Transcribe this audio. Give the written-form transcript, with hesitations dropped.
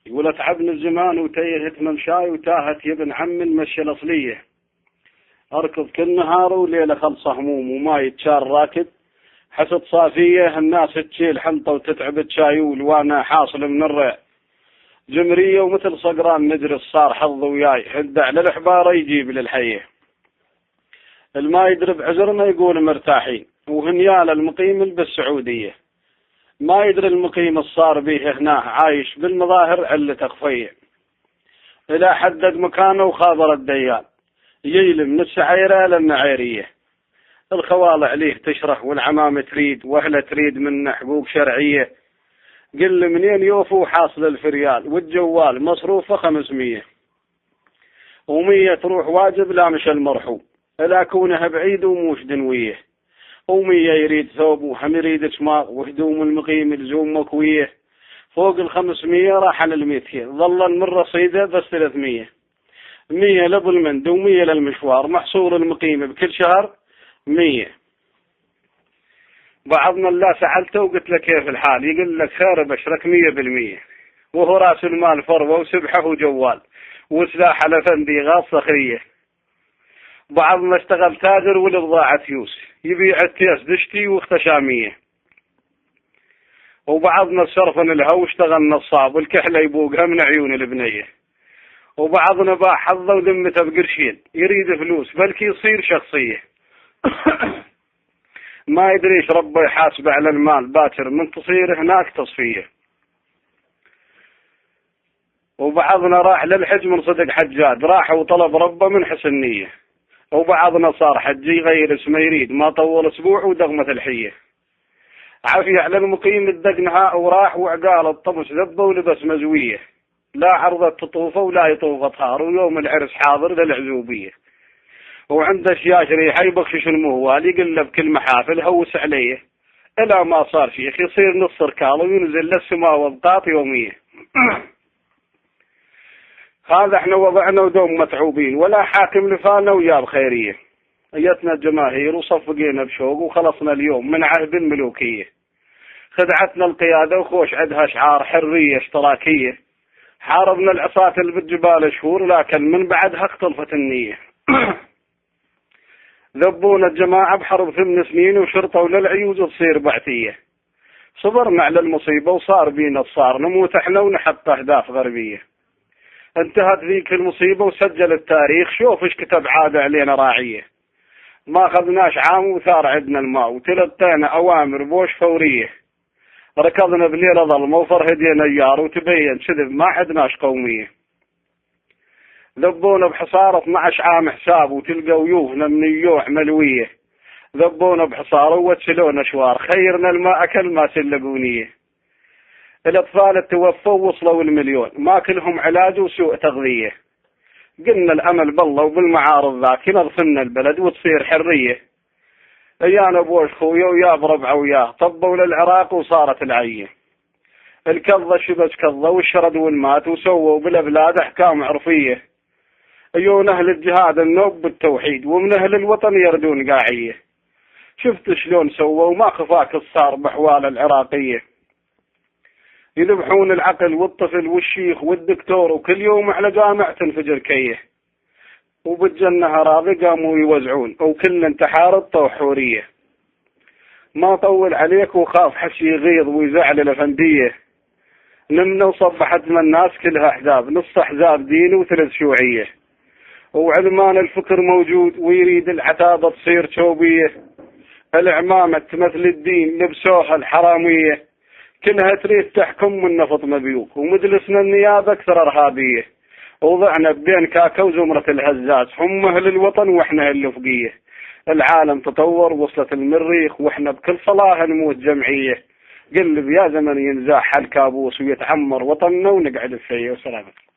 يقول اتعبني الزمان وتيهت ممشاي وتاهت يا ابن عم المشي الاصليه. اركض كل نهار وليله خلصه هموم وما يتشار راكد. حسد صافيه الناس تشيل حنطه وتتعب تشايول وانا حاصل من الريع. جمريه ومثل صقران ندرس صار حظ وياي هدع للحباره يجيب للحيه. الما يدرب عذرنا يقول مرتاحين وهنيال المقيم بالسعوديه. ما يدري المقيم الصار به هنا عايش بالمظاهر علة تخفيه. إلى حدد مكانه وخابر الديان ييلم من السعيرة للنعيرية. الخوالع عليه تشرح والعمام تريد وأهله تريد منه حقوق شرعية. قل منين يوفوا حاصل الفريال والجوال مصروفه 500 و100 تروح واجب لا مش المرحوم إلا كونه بعيد وموش دنويه. و100 يريد ثوب وهم يريد شماغ وهدوم المقيم لزوم مكويه. فوق 500 راح على 200 ظلا من رصيده بس 300. 100 للمند و100 للمشوار محصور المقيم بكل شهر 100. بعضنا لا سألته وقلت له كيف الحال يقول لك خير بشرك 100% وهو راس المال فروه وسبحه وجوال وسلاح على فندي غاص صخريه. بعضنا اشتغل تاجر والبضاعة يوس يبيع التيس دشتي واختشامية. وبعضنا صرفن الهو اشتغل نصاب والكحلة يبوقها من عيون البنية. وبعضنا باع حظه وذمته بقرشين يريد فلوس بلكي يصير شخصية. ما يدريش ربه يحاسب على المال باكر من تصير هناك تصفية. وبعضنا راح للحج من صدق حجاد راح وطلب ربه من حسن نية. وبعضنا صار حجي غير اسمه يريد ما طول اسبوع ودغمة الحية. عافية على المقيم الدقنها وراح وعقال الطمس ذبه ولبس مزوية. لا عرضت تطوفه ولا يطوف طهار ويوم العرس حاضر للعزوبية. وعنده اشياء ريحه يبخشش المهوال يقلب كل محافل هوس عليه. الا ما صار شيخ يصير نص ركاله وينزل للسماء وضقاط يوميه. هذا احنا وضعنا ودوم متعوبين ولا حاكم لفانا وياب خيريه. ايتنا الجماهير وصفقينا بشوق وخلصنا اليوم من عهد الملوكيه. خدعتنا القياده وخوش عندها اشعار حريه اشتراكيه. حاربنا العصاة بالجبال شهور لكن من بعدها اختلفت النيه. ذبونا الجماعة بحرب 8 سنين وشرطوا للعيوز تصير بعثية. صبرنا على المصيبة وصار بينا الصار نموت احنا ونحط اهداف غربية. انتهت ذيك المصيبة وسجل التاريخ شوف ايش كتب عادة علينا راعية. ما اخذناش عام وثار عدنا الماء وتلقينا اوامر بوش فورية. ركضنا بليلة ظلمة وفرهدينا ايار وتبين كذب ما عدناش قومية. ذبونا بحصار 12 عام حساب وتلقى ويوهنا من اليوع ملوية. ذبونا بحصار وتشلونا شوار خيرنا الماء كل ما سلقونيه. الاطفال توفوا وصلوا المليون ما كلهم علاج وسوء تغذية. قلنا الامل بالله وبالمعارض ذاك ينظفنا البلد وتصير حرية. ايانا بوش خويا ويا بربعه وياه طبوا للعراق وصارت العيه. الكظة شبش كظة والشرد والمات وسووا بالابلاد احكام عرفيه. ايون اهل الجهاد النوب بالتوحيد ومن اهل الوطن يردون قاعيه. شفت شلون سووا وما خفاك الصار بحوال العراقيه. يذبحون العقل والطفل والشيخ والدكتور وكل يوم على جامع تنفجر كيه. وبالجنة راضي قاموا يوزعون وكل انتحار الطوحوريه. ما طول عليك وخاف حشي يغيظ ويزعل الافنديه. نمنا وصبحت من الناس كلها احزاب نص احزاب دين و3 شيوعيه. وعلمان الفكر موجود ويريد العتابة تصير شوبية. العمامة تمثل الدين لبسوها الحرامية. كلها تريد تحكم من نفط مبيوك ومجلسنا النيابة أكثر إرهابية. وضعنا بين كاكا وزمرة الهزاز هم أهل الوطن وإحنا الفقية. العالم تطور وصلت المريخ وإحنا بكل صلاة نموت جمعية. قلب يا زمن ينزاح الكابوس ويتعمر وطننا ونقعد فيه. وسلامة.